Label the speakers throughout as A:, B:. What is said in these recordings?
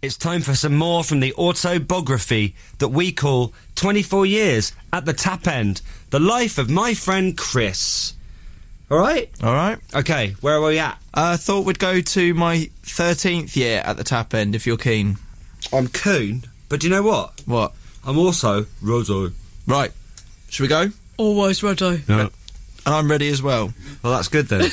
A: it's time for some more from the autobiography that we call 24 Years at the Tap End. The life of my friend Chris. All right?
B: All right.
A: Okay, where are we at?
B: I thought we'd go to my 13th year at the Tap End, if you're keen.
A: I'm keen, but do you know what?
B: What?
A: I'm also Rodo.
B: Right. Should we go?
C: Always Rodo.
A: No.
B: And I'm ready as well.
A: Well, that's good then.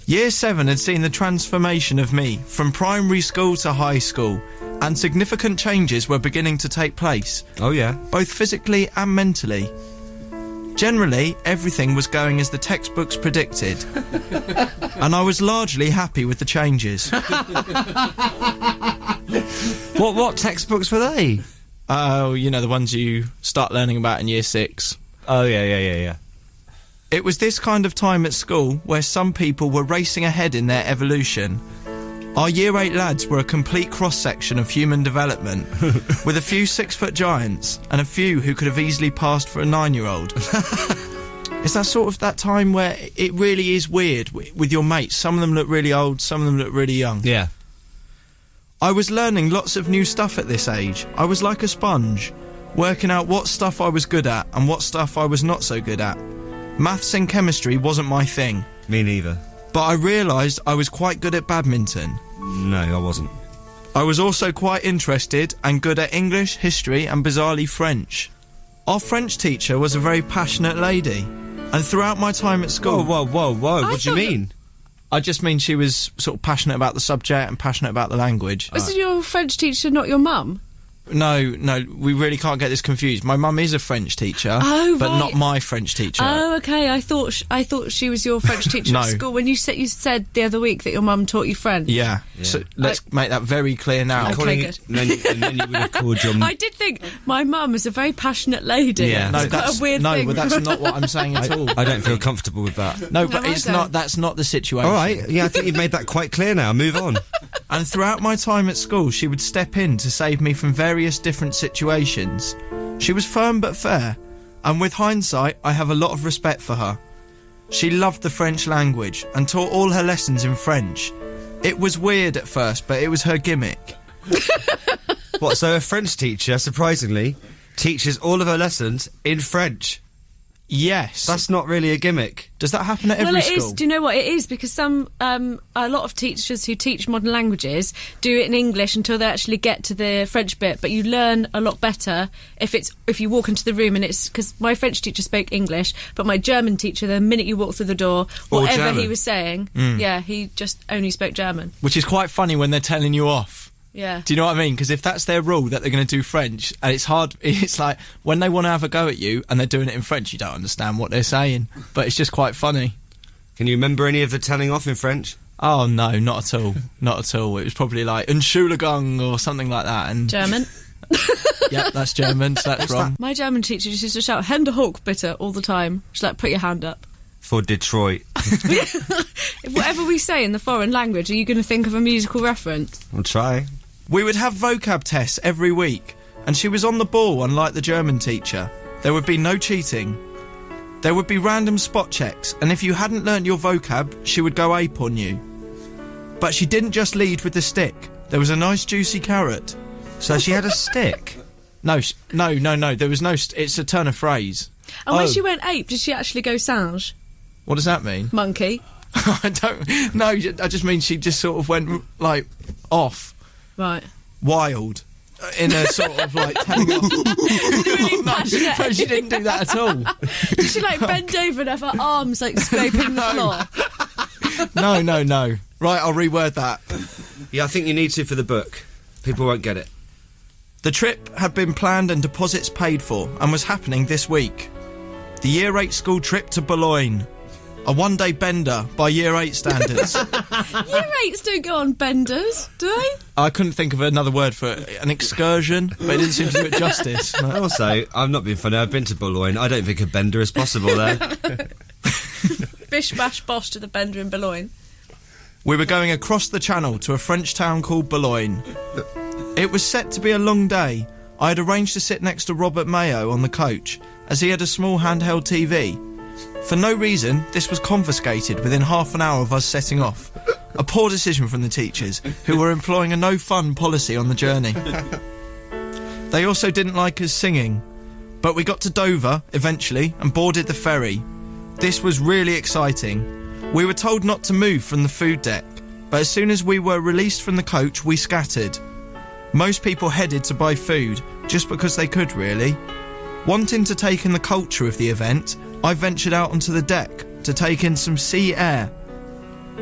B: Year 7 had seen the transformation of me from primary school to high school, and significant changes were beginning to take place.
A: Oh, yeah.
B: Both physically and mentally. Generally, everything was going as the textbooks predicted, and I was largely happy with the changes.
A: What textbooks were they?
B: Oh, you know, the ones you start learning about in year 6.
A: Oh, yeah.
B: It was this kind of time at school where some people were racing ahead in their evolution. Our year 8 lads were a complete cross-section of human development, with a few 6-foot giants and a few who could have easily passed for a 9-year-old. It's that sort of that time where it really is weird with your mates. Some of them look really old, some of them look really young.
A: Yeah.
B: I was learning lots of new stuff at this age. I was like a sponge, working out what stuff I was good at and what stuff I was not so good at. Maths and chemistry wasn't my thing.
A: Me neither.
B: But I realised I was quite good at badminton.
A: No, I wasn't.
B: I was also quite interested and good at English, history and bizarrely French. Our French teacher was a very passionate lady, and throughout my time at school...
A: Whoa, what do you mean?
B: I just mean she was sort of passionate about the subject and passionate about the language.
C: Was your French teacher not your mum?
B: No, we really can't get this confused. My mum is a French teacher, but
C: right.
B: not my French teacher.
C: Oh, okay. I thought she was your French teacher
B: No.
C: at school. When you said the other week that your mum taught you French.
B: Yeah. So let's make that very clear now.
C: Okay, good.
A: And then you would have called your...
C: I did think my mum is a very passionate lady.
A: Yeah.
B: No,
C: it's quite a weird thing.
B: but that's not what I'm saying at all.
A: I don't feel comfortable with that.
B: No, but
C: No,
B: it's
C: I don't.
B: not. That's not the situation.
A: All right, yeah, I think you've made that quite clear now. Move on.
B: And throughout my time at school, she would step in to save me from various different situations. She was firm but fair, and with hindsight, I have a lot of respect for her. She loved the French language and taught all her lessons in French. It was weird at first, but it was her gimmick.
A: What, so a French teacher, surprisingly, teaches all of her lessons in French?
B: Yes.
A: That's not really a gimmick.
B: Does that happen at every
C: Well, it
B: school?
C: is. Do you know what it is? Because a lot of teachers who teach modern languages do it in English until they actually get to the French bit. But you learn a lot better if you walk into the room and it's because my French teacher spoke English, but my German teacher, the minute you walk through the door, whatever he was saying, he just only spoke German.
B: Which is quite funny when they're telling you off.
C: Yeah.
B: Do you know what I mean? Because if that's their rule that they're going to do French, and it's hard, it's like when they want to have a go at you and they're doing it in French, you don't understand what they're saying. But it's just quite funny.
A: Can you remember any of the telling off in French?
B: Oh, no, not at all. Not at all. It was probably like, Entschuldigung or something like that. And
C: German.
B: yeah, that's German, so that's wrong.
C: My German teacher just used to shout Hände hoch bitte all the time. She's like, put your hand up.
A: For Detroit.
C: Whatever we say in the foreign language, are you going to think of a musical reference?
A: I'll try.
B: We would have vocab tests every week, and she was on the ball, unlike the German teacher. There would be no cheating. There would be random spot checks, and if you hadn't learnt your vocab, she would go ape on you. But she didn't just lead with the stick. There was a nice juicy carrot.
A: So she had a stick?
B: No, there was no... it's a turn of phrase.
C: And when she went ape, did she actually go singe?
B: What does that mean?
C: Monkey.
B: I don't... No, I just mean she just sort of went, like, off.
C: Right.
B: Wild. In a sort of, like, telling off...
C: Really passionate.
B: No, she didn't do that at all.
C: Did she, like, bend over and have her arms, like, scraping the floor?
B: No. Right, I'll reword that.
A: Yeah, I think you need to for the book. People won't get it.
B: The trip had been planned and deposits paid for and was happening this week. The Year 8 school trip to Bologne. A one-day bender by Year 8 standards.
C: Year 8s don't go on benders, do they?
B: I couldn't think of another word for it. An excursion, but it didn't seem to do it justice.
A: Also, I'm not being funny, I've been to Bologne. I don't think a bender is possible there.
C: Bish bash bosh to the bender in Bologne.
B: We were going across the channel to a French town called Bologne. It was set to be a long day. I had arranged to sit next to Robert Mayo on the coach, as he had a small handheld TV. For no reason, this was confiscated within half an hour of us setting off. A poor decision from the teachers, who were employing a no-fun policy on the journey. They also didn't like us singing, but we got to Dover, eventually, and boarded the ferry. This was really exciting. We were told not to move from the food deck, but as soon as we were released from the coach, we scattered. Most people headed to buy food, just because they could, really. Wanting to take in the culture of the event, I ventured out onto the deck to take in some sea air.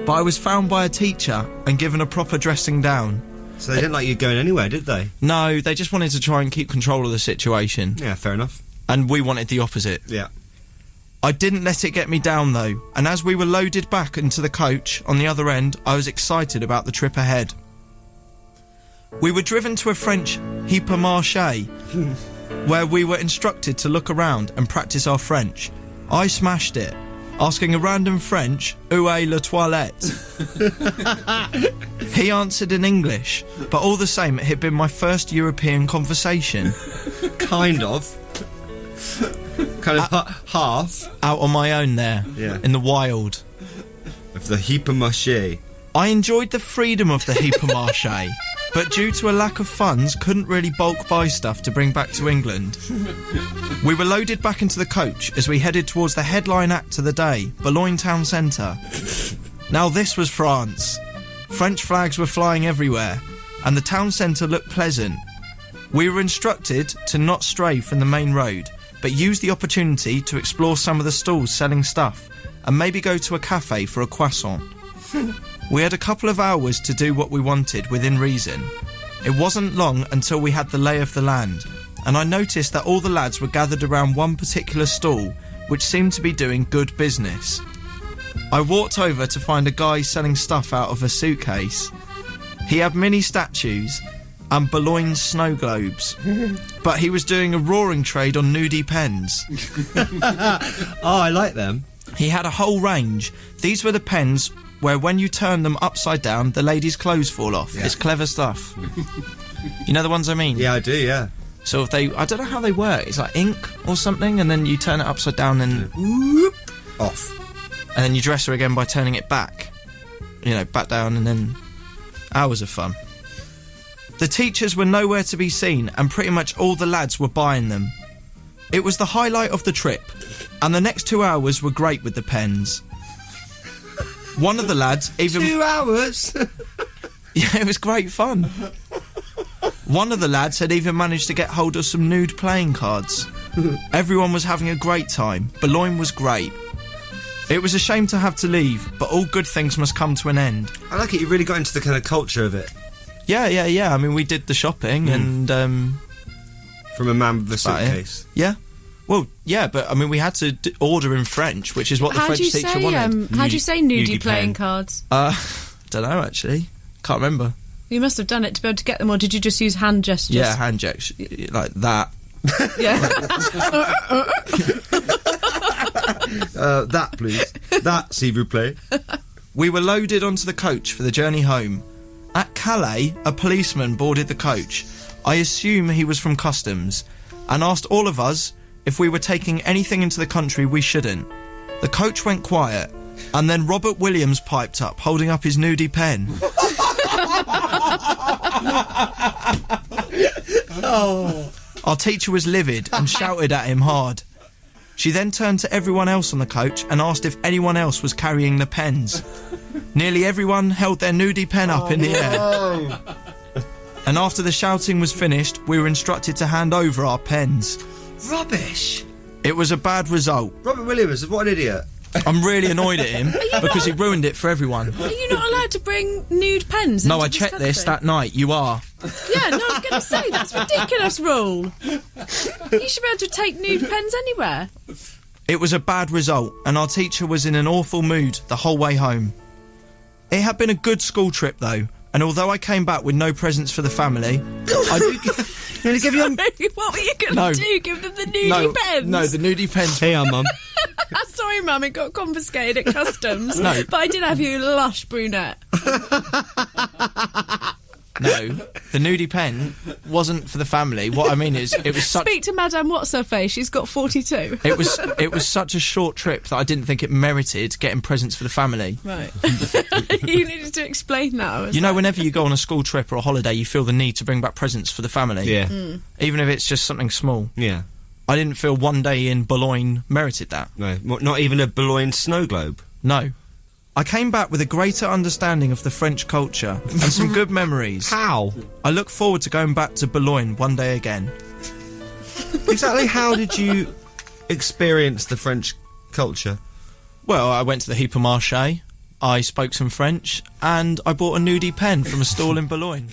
B: But I was found by a teacher and given a proper dressing down.
A: So they didn't like you going anywhere, did they?
B: No, they just wanted to try and keep control of the situation.
A: Yeah, fair enough.
B: And we wanted the opposite.
A: Yeah.
B: I didn't let it get me down, though, and as we were loaded back into the coach on the other end, I was excited about the trip ahead. We were driven to a French hypermarché, where we were instructed to look around and practice our French. I smashed it, asking a random French, "Où est la toilette?" He answered in English, but all the same it had been my first European conversation.
A: Kind of. Kind of half.
B: Out on my own there, in the wild.
A: Of the hypermarché.
B: I enjoyed the freedom of the hypermarché, but due to a lack of funds, couldn't really bulk buy stuff to bring back to England. We were loaded back into the coach as we headed towards the headline act of the day, Bologne town centre. Now this was France. French flags were flying everywhere, and the town centre looked pleasant. We were instructed to not stray from the main road, but use the opportunity to explore some of the stalls selling stuff, and maybe go to a cafe for a croissant. We had a couple of hours to do what we wanted within reason. It wasn't long until we had the lay of the land, and I noticed that all the lads were gathered around one particular stall, which seemed to be doing good business. I walked over to find a guy selling stuff out of a suitcase. He had mini statues and Bologne snow globes, but he was doing a roaring trade on nudie pens.
A: Oh, I like them.
B: He had a whole range. These were the pens where when you turn them upside down, the ladies' clothes fall off. Yeah. It's clever stuff. You know the ones I mean?
A: Yeah, I do, yeah.
B: So if they, I don't know how they work. It's like ink or something, and then you turn it upside down and whoop,
A: off.
B: And then you dress her again by turning it back. You know, back down, and then hours of fun. The teachers were nowhere to be seen, and pretty much all the lads were buying them. It was the highlight of the trip, and the next 2 hours were great with the pens. One of the lads even...
A: 2 hours?
B: Yeah, it was great fun. One of the lads had even managed to get hold of some nude playing cards. Everyone was having a great time. Bologne was great. It was a shame to have to leave, but all good things must come to an end.
A: I like it, you really got into the kind of culture of it.
B: Yeah. I mean, we did the shopping and...
A: From a man with a suitcase.
B: Yeah. Well, yeah, but I mean, we had to order in French, which is what the French teacher wanted.
C: How do you say nudie playing cards?
B: Don't know, actually. Can't remember.
C: You must have done it to be able to get them, or did you just use hand gestures?
B: Yeah, hand gestures, like that.
C: Yeah.
A: That, please. That, s'il vous plaît.
B: We were loaded onto the coach for the journey home. At Calais, a policeman boarded the coach. I assume he was from customs, and asked all of us if we were taking anything into the country we shouldn't. The coach went quiet, and then Robert Williams piped up, holding up his nudie pen.
A: Oh.
B: Our teacher was livid and shouted at him hard. She then turned to everyone else on the coach and asked if anyone else was carrying the pens. Nearly everyone held their nudie pen up in the air. And after the shouting was finished, we were instructed to hand over our pens.
A: Rubbish.
B: It was a bad result.
A: Robert Williams, what an idiot.
B: I'm really annoyed at him because he ruined it for everyone.
C: Are you not allowed to bring nude pens?
B: No, I checked this that night. You are.
C: Yeah, no, I was going to say, that's a ridiculous rule. You should be able to take nude pens anywhere.
B: It was a bad result, and our teacher was in an awful mood the whole way home. It had been a good school trip, though, and although I came back with no presents for the family, I did give you.
C: What were you going to do? Give them the nudie pens?
B: No, the nudie pens.
A: Here, Mum.
C: Sorry, Mum, it got confiscated at customs.
B: No.
C: But I did have you lush brunette.
B: No, the nudie pen wasn't for the family. What I mean is, it was such...
C: Speak to Madame What's-Her-Face, she's got 42.
B: It was such a short trip that I didn't think it merited getting presents for the family.
C: Right. You needed to explain that.
B: You know, whenever you go on a school trip or a holiday, you feel the need to bring back presents for the family.
A: Yeah.
B: Even if it's just something small.
A: Yeah.
B: I didn't feel one day in Bologne merited that.
A: No, not even a Bologne snow globe.
B: No. I came back with a greater understanding of the French culture and some good memories.
A: How?
B: I look forward to going back to Bologne one day again.
A: Exactly how did you experience the French culture?
B: Well, I went to the Hypermarché, I spoke some French, and I bought a nudie pen from a stall in Bologne.